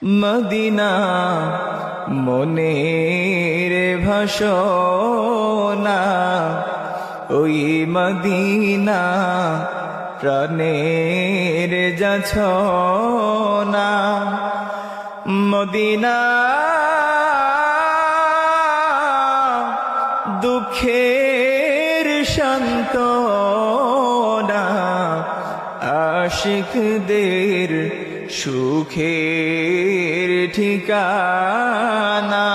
Medina মনের ভাষণা, ওই Medina প্রাণের যাচনা। মদিনা দুঃখের সান্ত্বনা, আশিকদের সুখের ঠিকানা।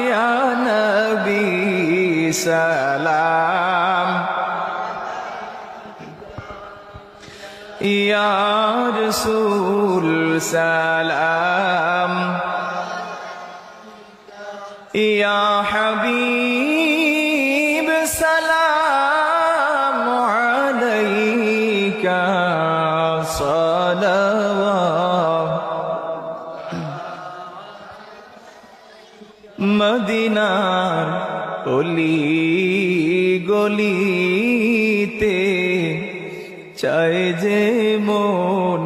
ইয়া নবী সালাম, ইয়া রাসূল সালাম, ইয়া হাবিব সালাম আলাইকা সালাওয়াত। মদিনার অলি গলিতে চায় যে মন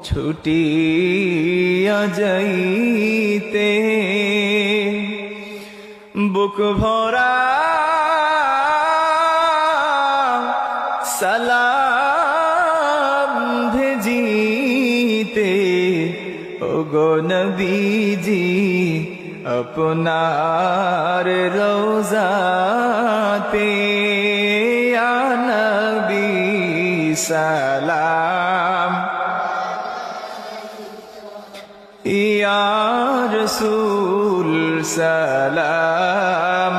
ছুটিয়া যাইতে, বুক ভরা সালাম ভেজিতে। ওগো নবীজি আপনার রওজাতে, ইয়া নবী সালাম, ইয়া রাসূল সালাম,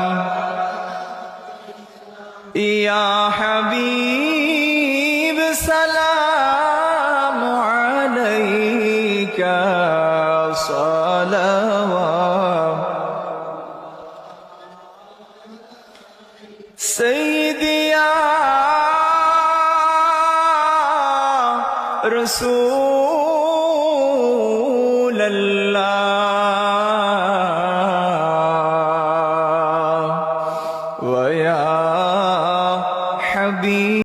ইয়া হাবিব সালাম আলাইকা সালাওয়াত। সাইয়্যিদি ইয়া রাসূল